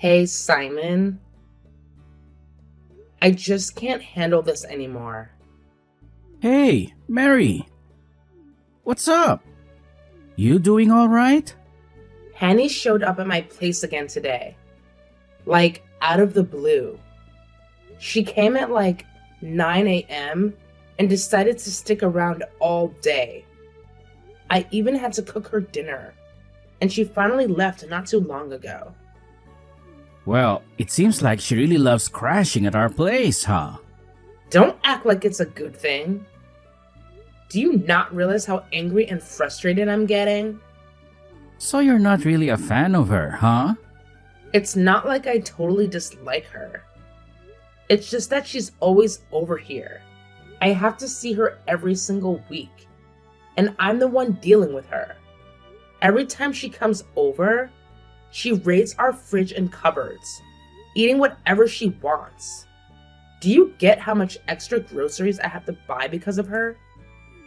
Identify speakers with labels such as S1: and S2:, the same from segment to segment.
S1: Hey, Simon, I just can't handle this anymore.
S2: Hey, Mary, what's up? You doing all right?
S1: Hanny showed up at my place again today, like out of the blue. She came at like 9 a.m. and decided to stick around all day. I even had to cook her dinner, and she finally left not too long ago.
S2: Well, it seems like she really loves crashing at our place, huh?
S1: Don't act like it's a good thing. Do you not realize how angry and frustrated I'm getting?
S2: So you're not really a fan of her, huh?
S1: It's not like I totally dislike her. It's just that she's always over here. I have to see her every single week, and I'm the one dealing with her. Every time she comes over, she raids our fridge and cupboards, eating whatever she wants. Do you get how much extra groceries I have to buy because of her?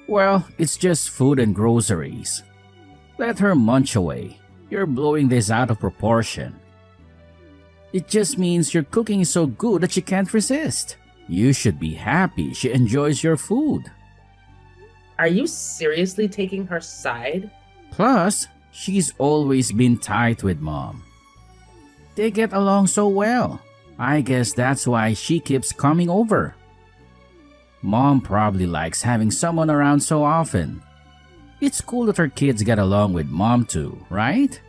S2: Well, it's just food and groceries. Let her munch away. You're blowing this out of proportion. It just means your cooking is so good that she can't resist. You should be happy she enjoys your food.
S1: Are you seriously taking her side?
S2: Plus, she's always been tight with Mom. They get along so well. I guess that's why she keeps coming over. Mom probably likes having someone around so often. It's cool that her kids get along with Mom too, right?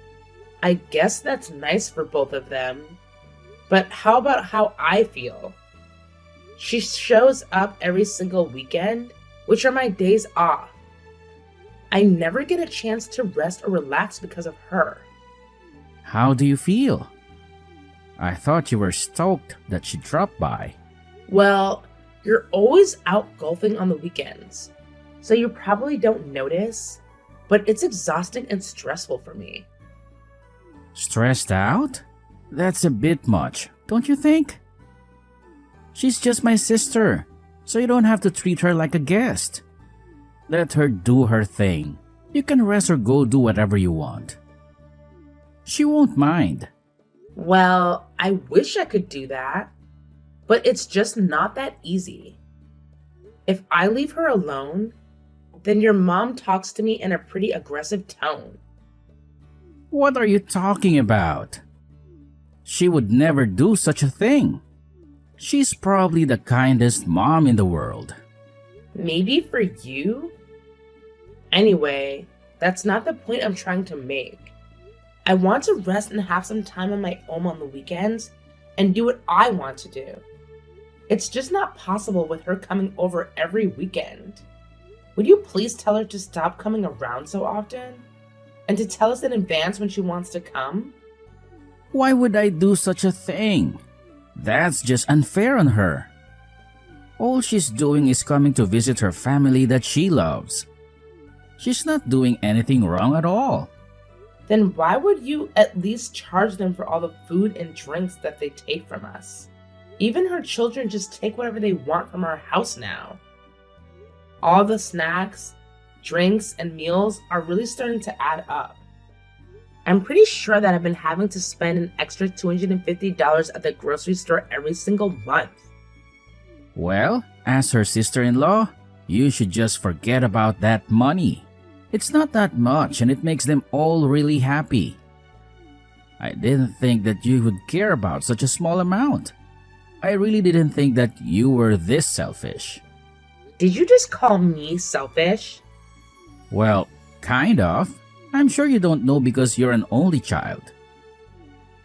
S1: I guess that's nice for both of them. But how about how I feel? She shows up every single weekend, which are my days off. I never get a chance to rest or relax because of her.
S2: How do you feel? I thought you were stoked that she dropped by.
S1: Well, you're always out golfing on the weekends, so you probably don't notice, but it's exhausting and stressful for me.
S2: Stressed out? That's a bit much, don't you think? She's just my sister, so you don't have to treat her like a guest. Let her do her thing. You can rest or go do whatever you want. She won't mind.
S1: Well, I wish I could do that, but it's just not that easy. If I leave her alone, then your mom talks to me in a pretty aggressive tone.
S2: What are you talking about? She would never do such a thing. She's probably the kindest mom in the world.
S1: Maybe for you? Anyway, that's not the point I'm trying to make. I want to rest and have some time on my own on the weekends and do what I want to do. It's just not possible with her coming over every weekend. Would you please tell her to stop coming around so often? And to tell us in advance when she wants to come?
S2: Why would I do such a thing? That's just unfair on her. All she's doing is coming to visit her family that she loves. She's not doing anything wrong at all.
S1: Then why would you at least charge them for all the food and drinks that they take from us? Even her children just take whatever they want from our house now. All the snacks, drinks, and meals are really starting to add up. I'm pretty sure that I've been having to spend an extra $250 at the grocery store every single month.
S2: Well, as her sister-in-law, you should just forget about that money. It's not that much and it makes them all really happy. I didn't think that you would care about such a small amount. I really didn't think that you were this selfish.
S1: Did you just call me selfish?
S2: Well, kind of. I'm sure you don't know because you're an only child.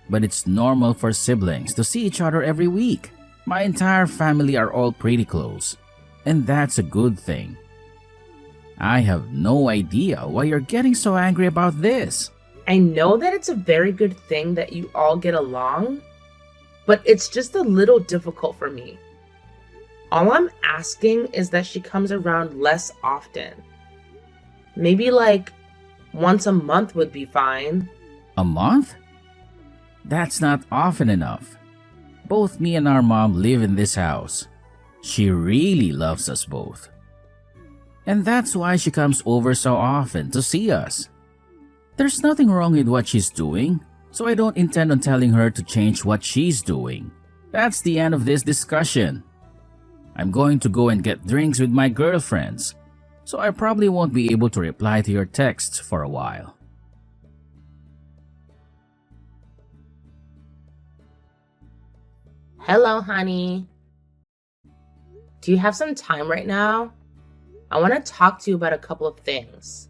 S2: But it's normal for siblings to see each other every week. My entire family are all pretty close, and that's a good thing. I have no idea why you're getting so angry about this.
S1: I know that it's a very good thing that you all get along, but it's just a little difficult for me. All I'm asking is that she comes around less often. Maybe like once a month would be fine.
S2: A month? That's not often enough. Both me and our mom live in this house. She really loves us both. And that's why she comes over so often to see us. There's nothing wrong with what she's doing. So I don't intend on telling her to change what she's doing. That's the end of this discussion. I'm going to go and get drinks with my girlfriends, so I probably won't be able to reply to your texts for a while.
S1: Hello, honey. Do you have some time right now? I want to talk to you about a couple of things.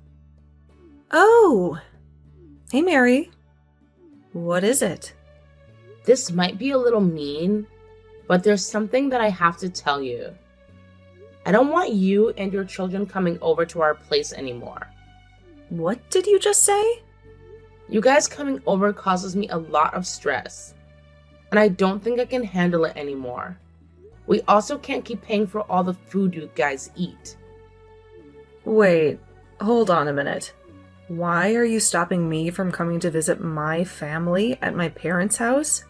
S3: Oh! Hey, Mary. What is it?
S1: This might be a little mean, but there's something that I have to tell you. I don't want you and your children coming over to our place anymore.
S3: What did you just say?
S1: You guys coming over causes me a lot of stress, and I don't think I can handle it anymore. We also can't keep paying for all the food you guys eat.
S3: Wait, hold on a minute. Why are you stopping me from coming to visit my family at my parents' house?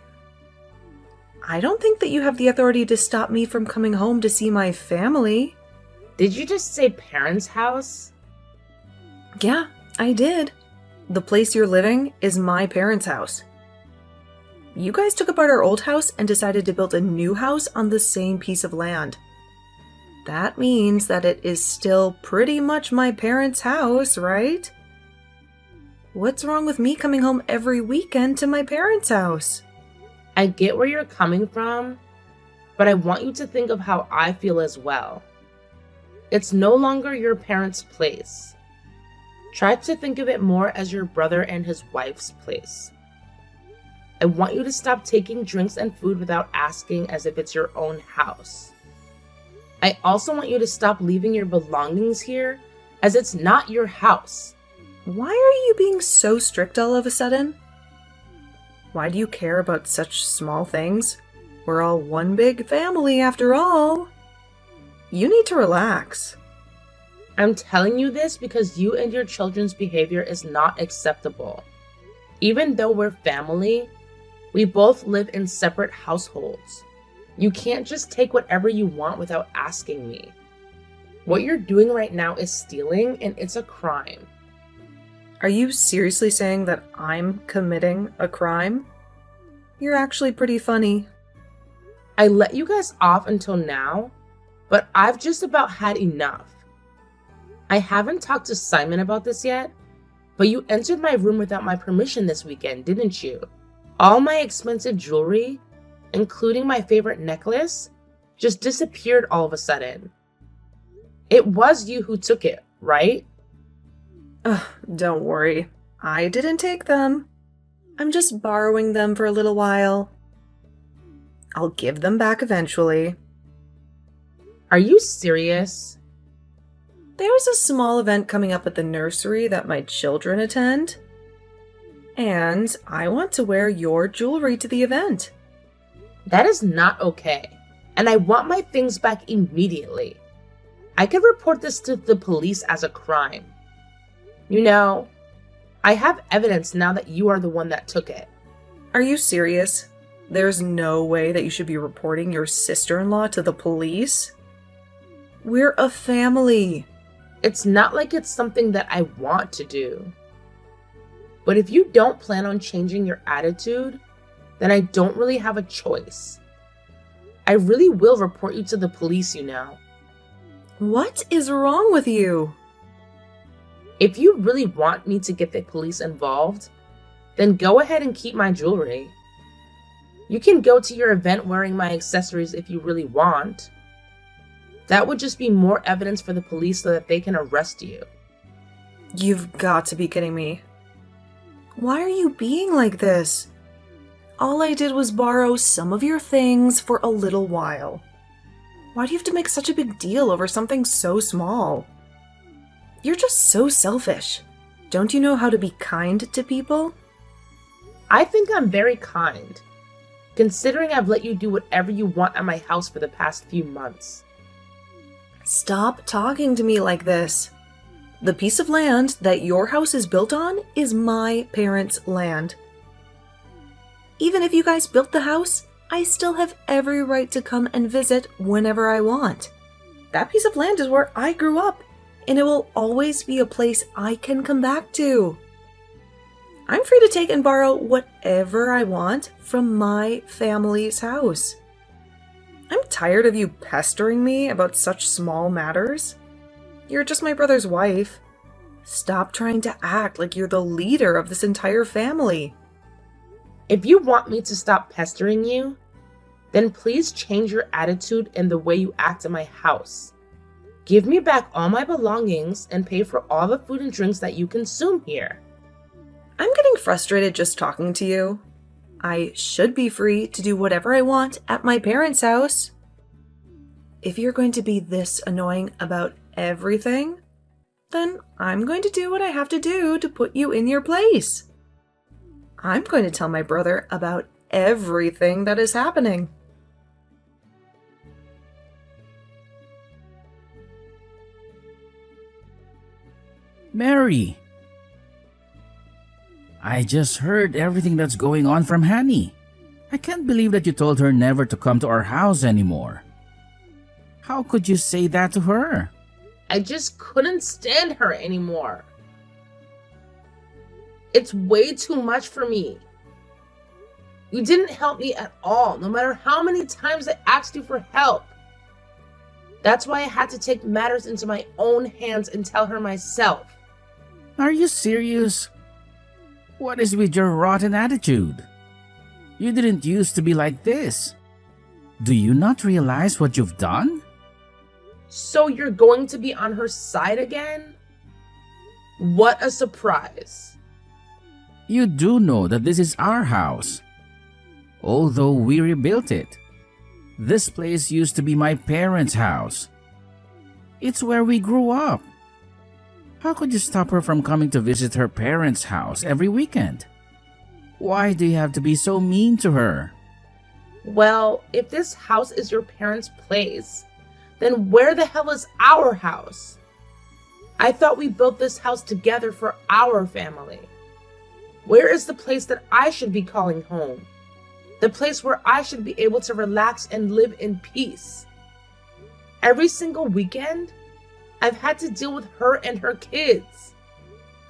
S3: I don't think that you have the authority to stop me from coming home to see my family.
S1: Did you just say parents' house?
S3: Yeah, I did. The place you're living is my parents' house. You guys took apart our old house and decided to build a new house on the same piece of land. That means that it is still pretty much my parents' house, right? What's wrong with me coming home every weekend to my parents' house?
S1: I get where you're coming from, but I want you to think of how I feel as well. It's no longer your parents' place. Try to think of it more as your brother and his wife's place. I want you to stop taking drinks and food without asking as if it's your own house. I also want you to stop leaving your belongings here as it's not your house.
S3: Why are you being so strict all of a sudden? Why do you care about such small things? We're all one big family after all. You need to relax.
S1: I'm telling you this because you and your children's behavior is not acceptable. Even though we're family, we both live in separate households. You can't just take whatever you want without asking me. What you're doing right now is stealing, and it's a crime.
S3: Are you seriously saying that I'm committing a crime? You're actually pretty funny.
S1: I let you guys off until now, but I've just about had enough. I haven't talked to Simon about this yet, but you entered my room without my permission this weekend, didn't you? All my expensive jewelry, including my favorite necklace, just disappeared all of a sudden. It was you who took it, right?
S3: Ugh, don't worry. I didn't take them. I'm just borrowing them for a little while. I'll give them back eventually.
S1: Are you serious?
S3: There's a small event coming up at the nursery that my children attend. And I want to wear your jewelry to the event.
S1: That is not okay, and I want my things back immediately. I could report this to the police as a crime. You know, I have evidence now that you are the one that took it.
S3: Are you serious? There's no way that you should be reporting your sister-in-law to the police? We're a family.
S1: It's not like it's something that I want to do. But if you don't plan on changing your attitude, then I don't really have a choice. I really will report you to the police, you know.
S3: What is wrong with you?
S1: If you really want me to get the police involved, then go ahead and keep my jewelry. You can go to your event wearing my accessories if you really want. That would just be more evidence for the police so that they can arrest you.
S3: You've got to be kidding me. Why are you being like this? All I did was borrow some of your things for a little while. Why do you have to make such a big deal over something so small? You're just so selfish. Don't you know how to be kind to people?
S1: I think I'm very kind, considering I've let you do whatever you want at my house for the past few months.
S3: Stop talking to me like this. The piece of land that your house is built on is my parents' land. Even if you guys built the house, I still have every right to come and visit whenever I want. That piece of land is where I grew up, and it will always be a place I can come back to. I'm free to take and borrow whatever I want from my family's house. I'm tired of you pestering me about such small matters. You're just my brother's wife. Stop trying to act like you're the leader of this entire family.
S1: If you want me to stop pestering you, then please change your attitude and the way you act in my house. Give me back all my belongings and pay for all the food and drinks that you consume here.
S3: I'm getting frustrated just talking to you. I should be free to do whatever I want at my parents' house. If you're going to be this annoying about everything, then I'm going to do what I have to do to put you in your place. I'm going to tell my brother about everything that is happening.
S2: Mary! I just heard everything that's going on from Hanny. I can't believe that you told her never to come to our house anymore. How could you say that to her?
S1: I just couldn't stand her anymore. It's way too much for me. You didn't help me at all, no matter how many times I asked you for help. That's why I had to take matters into my own hands and tell her myself.
S2: Are you serious? What is with your rotten attitude? You didn't used to be like this. Do you not realize what you've done?
S1: So you're going to be on her side again? What a surprise.
S2: You do know that this is our house. Although we rebuilt it. This place used to be my parents' house. It's where we grew up. How could you stop her from coming to visit her parents' house every weekend? Why do you have to be so mean to her?
S1: Well, if this house is your parents' place, then where the hell is our house? I thought we built this house together for our family. Where is the place that I should be calling home? The place where I should be able to relax and live in peace. Every single weekend, I've had to deal with her and her kids.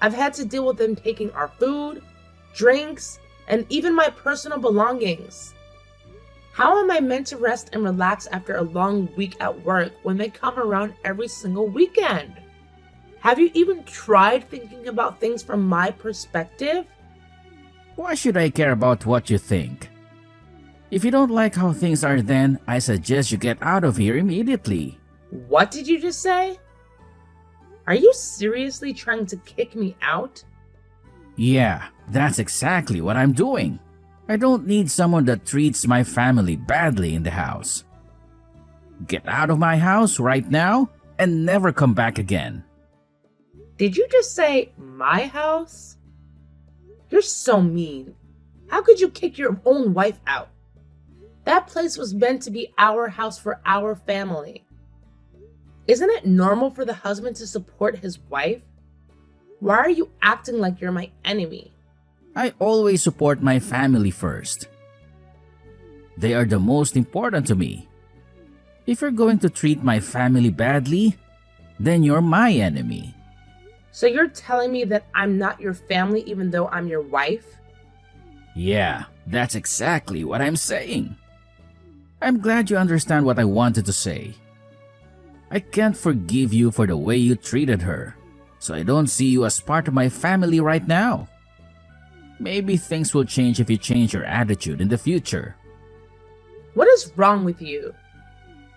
S1: I've had to deal with them taking our food, drinks, and even my personal belongings. How am I meant to rest and relax after a long week at work when they come around every single weekend? Have you even tried thinking about things from my perspective?
S2: Why should I care about what you think? If you don't like how things are, then I suggest you get out of here immediately.
S1: What did you just say? Are you seriously trying to kick me out?
S2: Yeah, that's exactly what I'm doing. I don't need someone that treats my family badly in the house. Get out of my house right now and never come back again.
S1: Did you just say my house? You're so mean. How could you kick your own wife out? That place was meant to be our house for our family. Isn't it normal for the husband to support his wife? Why are you acting like you're my enemy?
S2: I always support my family first. They are the most important to me. If you're going to treat my family badly, then you're my enemy.
S1: So you're telling me that I'm not your family even though I'm your wife?
S2: Yeah, that's exactly what I'm saying. I'm glad you understand what I wanted to say. I can't forgive you for the way you treated her, so I don't see you as part of my family right now. Maybe things will change if you change your attitude in the future.
S1: What is wrong with you?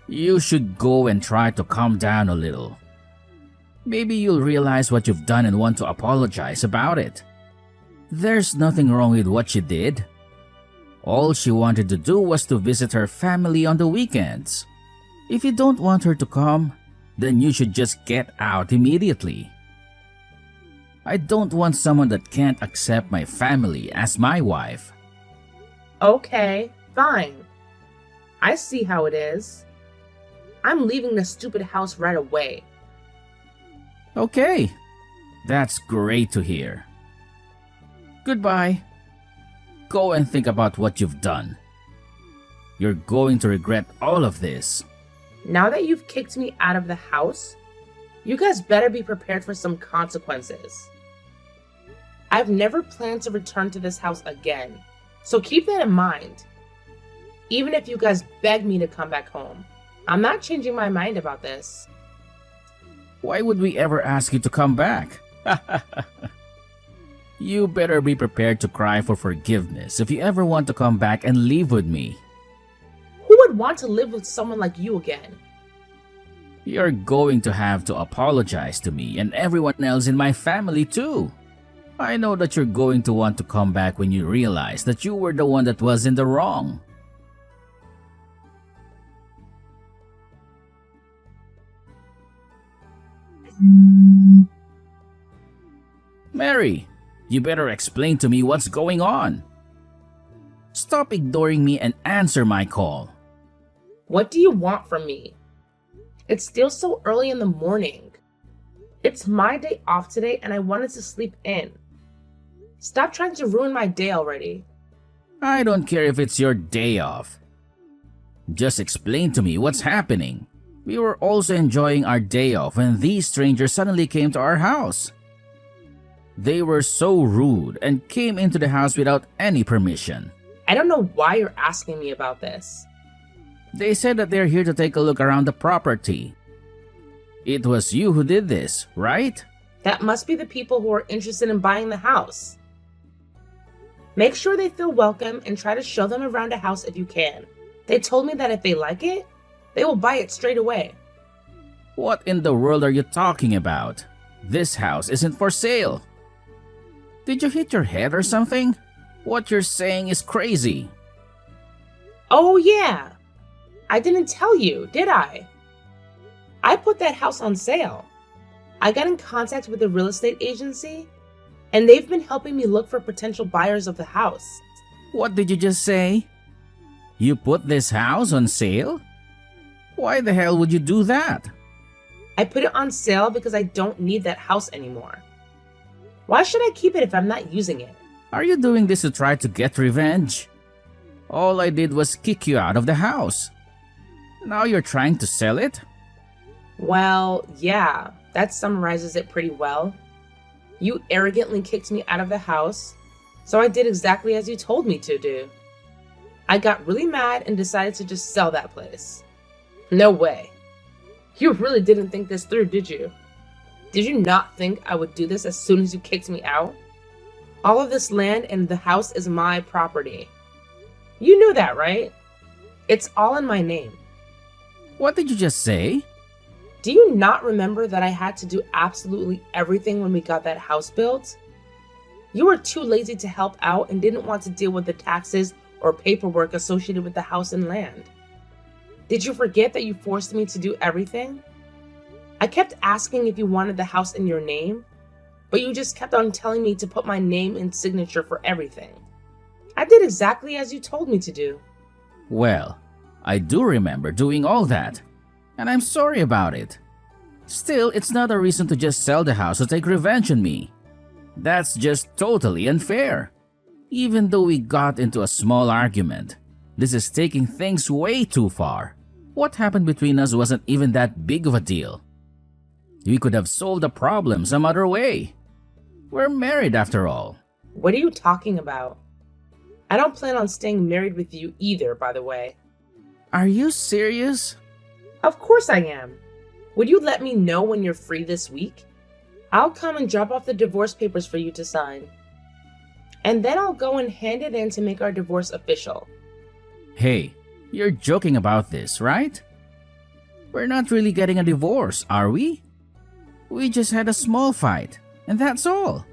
S2: You should go and try to calm down a little. Maybe you'll realize what you've done and want to apologize about it. There's nothing wrong with what she did. All she wanted to do was to visit her family on the weekends. If you don't want her to come, then you should just get out immediately. I don't want someone that can't accept my family as my wife.
S1: Okay, fine. I see how it is. I'm leaving the stupid house right away.
S2: Okay, that's great to hear. Goodbye. Go and think about what you've done. You're going to regret all of this.
S1: Now that you've kicked me out of the house, you guys better be prepared for some consequences. I've never planned to return to this house again, so keep that in mind. Even if you guys beg me to come back home, I'm not changing my mind about this.
S2: Why would we ever ask you to come back? You better be prepared to cry for forgiveness if you ever want to come back and live with me.
S1: Who would want to live with someone like you again?
S2: You're going to have to apologize to me and everyone else in my family too. I know that you're going to want to come back when you realize that you were the one that was in the wrong. Mary, you better explain to me what's going on. Stop ignoring me and answer my call.
S1: What do you want from me? It's still so early in the morning. It's my day off today and I wanted to sleep in. Stop trying to ruin my day already.
S2: I don't care if it's your day off. Just explain to me what's happening. We were also enjoying our day off when these strangers suddenly came to our house. They were so rude and came into the house without any permission.
S1: I don't know why you're asking me about this.
S2: They said that they're here to take a look around the property. It was you who did this, right?
S1: That must be the people who are interested in buying the house. Make sure they feel welcome and try to show them around the house if you can. They told me that if they like it, they will buy it straight away.
S2: What in the world are you talking about? This house isn't for sale. Did you hit your head or something? What you're saying is crazy.
S1: Oh yeah, I didn't tell you, did I? I put that house on sale. I got in contact with the real estate agency, and they've been helping me look for potential buyers of the house.
S2: What did you just say? You put this house on sale? Why the hell would you do that?
S1: I put it on sale because I don't need that house anymore. Why should I keep it if I'm not using it?
S2: Are you doing this to try to get revenge? All I did was kick you out of the house. Now you're trying to sell it?
S1: Well, yeah, that summarizes it pretty well. You arrogantly kicked me out of the house, so I did exactly as you told me to do. I got really mad and decided to just sell that place. No way. You really didn't think this through, did you? Did you not think I would do this as soon as you kicked me out? All of this land and the house is my property. You knew that, right? It's all in my name.
S2: What did you just say?
S1: Do you not remember that I had to do absolutely everything when we got that house built? You were too lazy to help out and didn't want to deal with the taxes or paperwork associated with the house and land. Did you forget that you forced me to do everything? I kept asking if you wanted the house in your name, but you just kept on telling me to put my name and signature for everything. I did exactly as you told me to do.
S2: Well, I do remember doing all that, and I'm sorry about it. Still, it's not a reason to just sell the house to take revenge on me. That's just totally unfair. Even though we got into a small argument, this is taking things way too far. What happened between us wasn't even that big of a deal. We could have solved the problem some other way. We're married after all.
S1: What are you talking about? I don't plan on staying married with you either, by the way.
S2: Are you serious?
S1: Of course I am. Would you let me know when you're free this week? I'll come and drop off the divorce papers for you to sign. And then I'll go and hand it in to make our divorce official.
S2: Hey, you're joking about this, right? We're not really getting a divorce, are we? We just had a small fight, and that's all.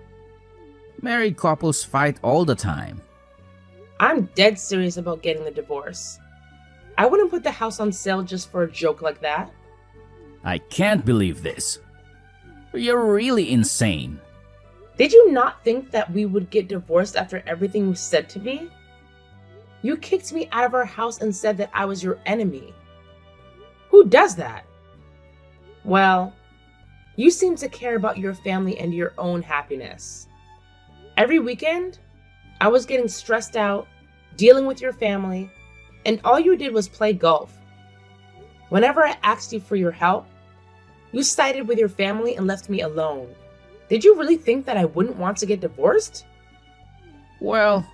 S2: Married couples fight all the time.
S1: I'm dead serious about getting the divorce. I wouldn't put the house on sale just for a joke like that.
S2: I can't believe this. You're really insane.
S1: Did you not think that we would get divorced after everything you said to me? You kicked me out of our house and said that I was your enemy. Who does that? Well, you seem to care about your family and your own happiness. Every weekend, I was getting stressed out, dealing with your family, and all you did was play golf. Whenever I asked you for your help, you sided with your family and left me alone. Did you really think that I wouldn't want to get divorced?
S2: Well,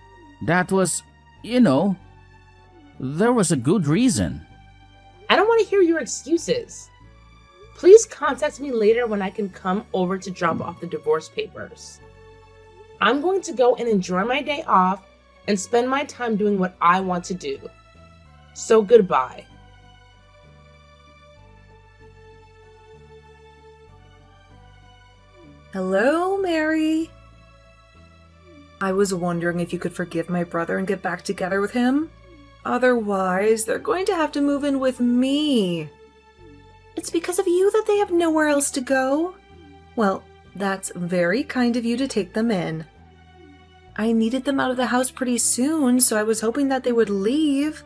S2: that was, you know, there was a good reason.
S1: I don't want to hear your excuses. Please contact me later when I can come over to drop off the divorce papers. I'm going to go and enjoy my day off and spend my time doing what I want to do. So goodbye.
S3: Hello, Mary. I was wondering if you could forgive my brother and get back together with him. Otherwise, they're going to have to move in with me. It's because of you that they have nowhere else to go. Well, that's very kind of you to take them in. I needed them out of the house pretty soon, so I was hoping that they would leave.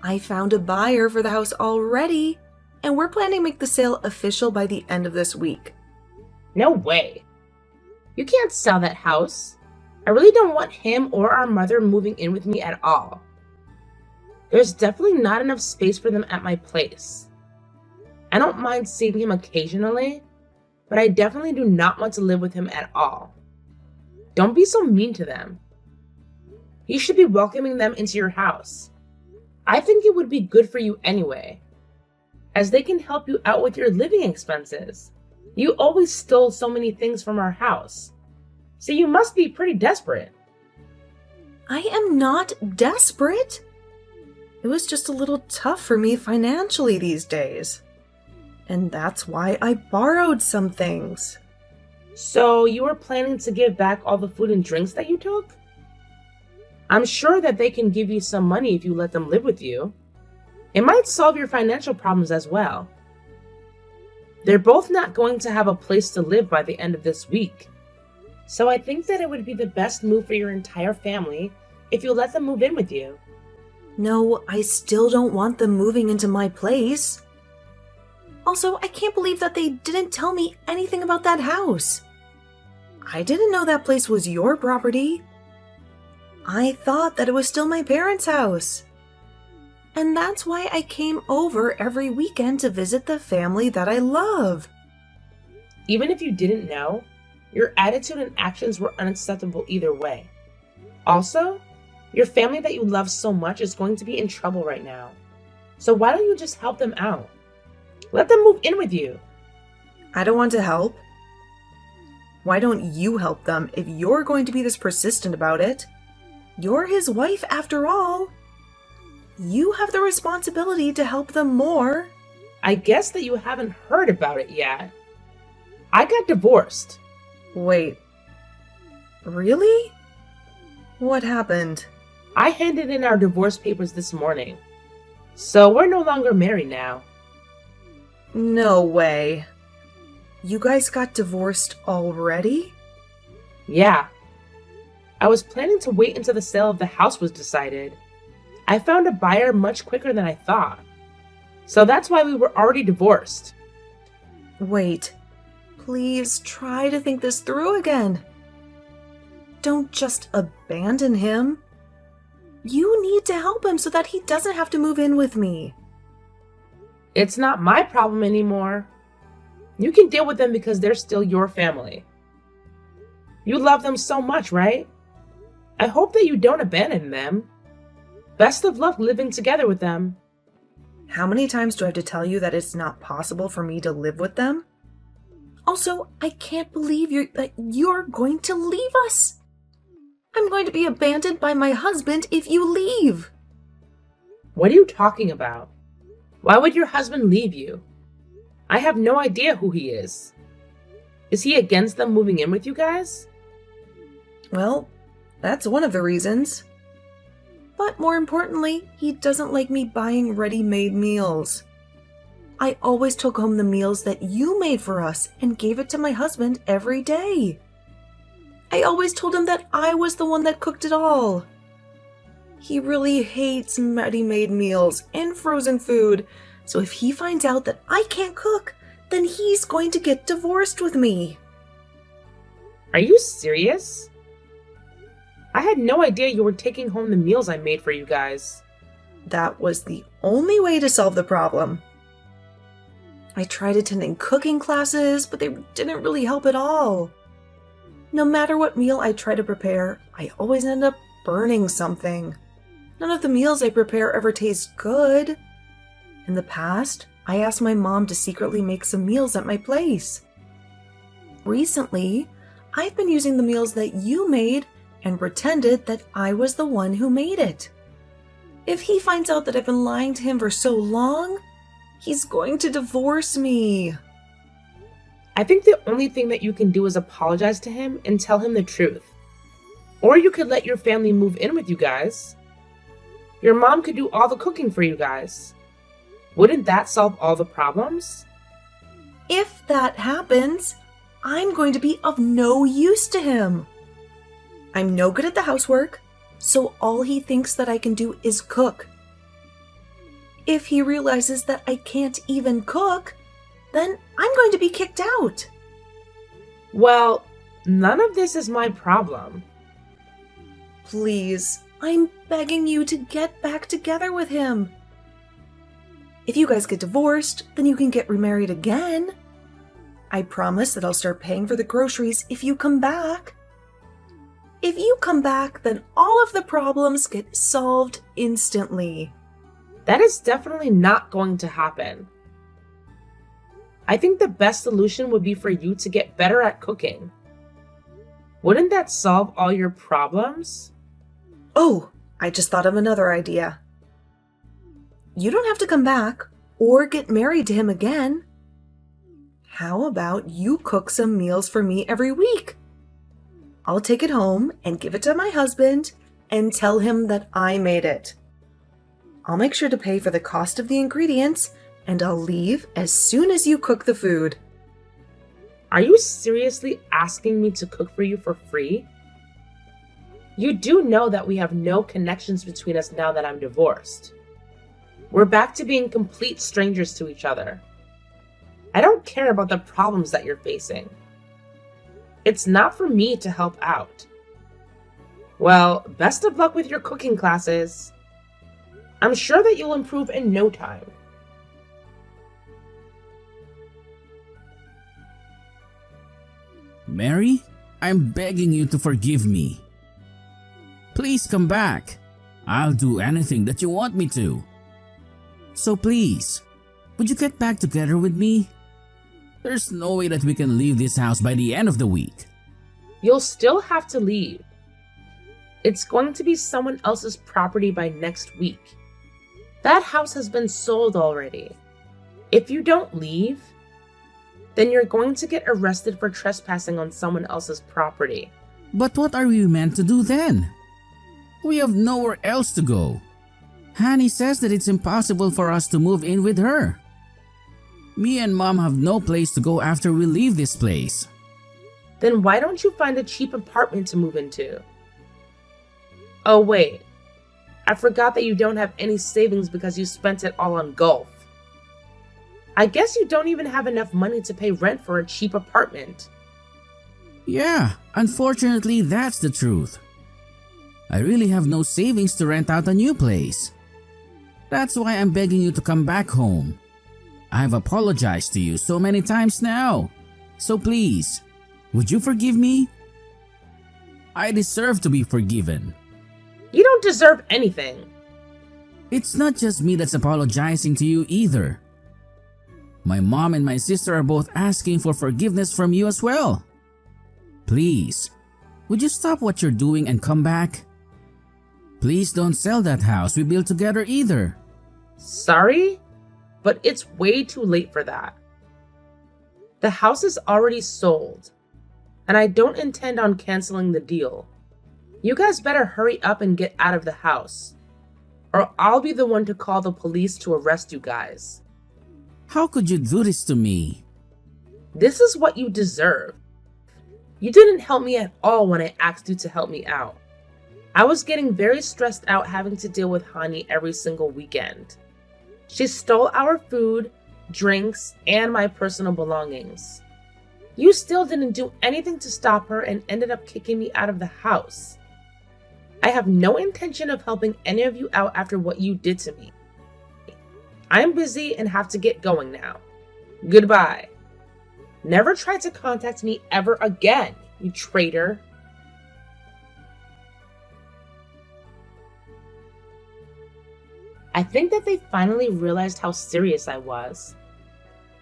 S3: I found a buyer for the house already, and we're planning to make the sale official by the end of this week.
S1: No way. You can't sell that house. I really don't want him or our mother moving in with me at all. There's definitely not enough space for them at my place. I don't mind seeing him occasionally, but I definitely do not want to live with him at all. Don't be so mean to them. You should be welcoming them into your house. I think it would be good for you anyway, as they can help you out with your living expenses. You always stole so many things from our house, so you must be pretty desperate.
S3: I am not desperate. It was just a little tough for me financially these days. And that's why I borrowed some things.
S1: So you were planning to give back all the food and drinks that you took? I'm sure that they can give you some money if you let them live with you. It might solve your financial problems as well. They're both not going to have a place to live by the end of this week. So I think that it would be the best move for your entire family if you let them move in with you.
S3: No, I still don't want them moving into my place. Also, I can't believe that they didn't tell me anything about that house. I didn't know that place was your property. I thought that it was still my parents' house. And that's why I came over every weekend to visit the family that I love.
S1: Even if you didn't know, your attitude and actions were unacceptable either way. Also, your family that you love so much is going to be in trouble right now. So why don't you just help them out? Let them move in with you.
S3: I don't want to help. Why don't you help them if you're going to be this persistent about it? You're his wife after all. You have the responsibility to help them more.
S1: I guess that you haven't heard about it yet. I got divorced.
S3: Wait. Really? What happened?
S1: I handed in our divorce papers this morning. So we're no longer married now.
S3: No way. You guys got divorced already?
S1: Yeah. I was planning to wait until the sale of the house was decided. I found a buyer much quicker than I thought. So that's why we were already divorced.
S3: Wait. Please try to think this through again. Don't just abandon him. You need to help him so that he doesn't have to move in with me.
S1: It's not my problem anymore. You can deal with them because they're still your family. You love them so much, right? I hope that you don't abandon them. Best of luck living together with them.
S3: How many times do I have to tell you that it's not possible for me to live with them? Also, I can't believe you're going to leave us. I'm going to be abandoned by my husband if you leave.
S1: What are you talking about? Why would your husband leave you? I have no idea who he is. Is he against them moving in with you guys?
S3: Well, that's one of the reasons. But more importantly, he doesn't like me buying ready-made meals. I always took home the meals that you made for us and gave it to my husband every day. I always told him that I was the one that cooked it all. He really hates ready-made meals and frozen food, so if he finds out that I can't cook, then he's going to get divorced with me.
S1: Are you serious? I had no idea you were taking home the meals I made for you guys.
S3: That was the only way to solve the problem. I tried attending cooking classes, but they didn't really help at all. No matter what meal I try to prepare, I always end up burning something. None of the meals I prepare ever taste good. In the past, I asked my mom to secretly make some meals at my place. Recently, I've been using the meals that you made and pretended that I was the one who made it. If he finds out that I've been lying to him for so long, he's going to divorce me.
S1: I think the only thing that you can do is apologize to him and tell him the truth. Or you could let your family move in with you guys. Your mom could do all the cooking for you guys. Wouldn't that solve all the problems?
S3: If that happens, I'm going to be of no use to him. I'm no good at the housework, so all he thinks that I can do is cook. If he realizes that I can't even cook, then I'm going to be kicked out.
S1: Well, none of this is my problem.
S3: Please, I'm begging you to get back together with him. If you guys get divorced, then you can get remarried again. I promise that I'll start paying for the groceries if you come back. If you come back, then all of the problems get solved instantly.
S1: That is definitely not going to happen. I think the best solution would be for you to get better at cooking. Wouldn't that solve all your problems?
S3: Oh, I just thought of another idea. You don't have to come back or get married to him again. How about you cook some meals for me every week? I'll take it home and give it to my husband and tell him that I made it. I'll make sure to pay for the cost of the ingredients, and I'll leave as soon as you cook the food.
S1: Are you seriously asking me to cook for you for free? You do know that we have no connections between us now that I'm divorced. We're back to being complete strangers to each other. I don't care about the problems that you're facing. It's not for me to help out. Well, best of luck with your cooking classes. I'm sure that you'll improve in no time.
S2: Mary, I'm begging you to forgive me. Please come back. I'll do anything that you want me to. So please, would you get back together with me? There's no way that we can leave this house by the end of the week.
S1: You'll still have to leave. It's going to be someone else's property by next week. That house has been sold already. If you don't leave, then you're going to get arrested for trespassing on someone else's property.
S2: But what are we meant to do then? We have nowhere else to go. Hanny says that it's impossible for us to move in with her. Me and Mom have no place to go after we leave this place.
S1: Then why don't you find a cheap apartment to move into? Oh wait, I forgot that you don't have any savings because you spent it all on golf. I guess you don't even have enough money to pay rent for a cheap apartment.
S2: Yeah, unfortunately that's the truth. I really have no savings to rent out a new place. That's why I'm begging you to come back home. I've apologized to you so many times now. So please, would you forgive me? I deserve to be forgiven.
S1: You don't deserve anything.
S2: It's not just me that's apologizing to you either. My mom and my sister are both asking for forgiveness from you as well. Please, would you stop what you're doing and come back? Please don't sell that house we built together either.
S1: Sorry, but it's way too late for that. The house is already sold, and I don't intend on canceling the deal. You guys better hurry up and get out of the house, or I'll be the one to call the police to arrest you guys.
S2: How could you do this to me?
S1: This is what you deserve. You didn't help me at all when I asked you to help me out. I was getting very stressed out having to deal with Hani every single weekend. She stole our food, drinks, and my personal belongings. You still didn't do anything to stop her and ended up kicking me out of the house. I have no intention of helping any of you out after what you did to me. I'm busy and have to get going now. Goodbye. Never try to contact me ever again, you traitor. I think that they finally realized how serious I was,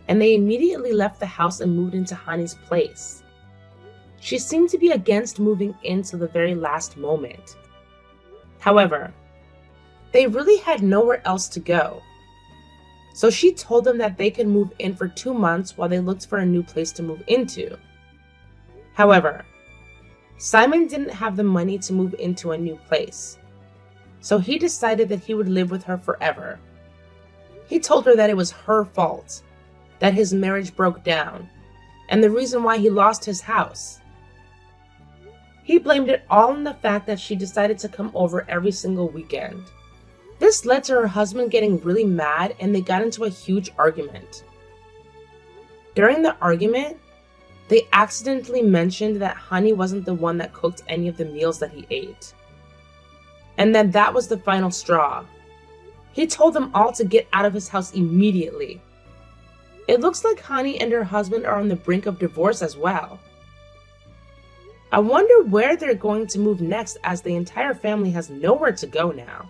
S1: and they immediately left the house and moved into Hani's place. She seemed to be against moving in till the very last moment. However, they really had nowhere else to go. So she told them that they could move in for 2 months while they looked for a new place to move into. However, Simon didn't have the money to move into a new place, so he decided that he would live with her forever. He told her that it was her fault, that his marriage broke down, and the reason why he lost his house. He blamed it all on the fact that she decided to come over every single weekend. This led to her husband getting really mad, and they got into a huge argument. During the argument, they accidentally mentioned that Hani wasn't the one that cooked any of the meals that he ate. And then that was the final straw. He told them all to get out of his house immediately. It looks like Hani and her husband are on the brink of divorce as well. I wonder where they're going to move next, as the entire family has nowhere to go now.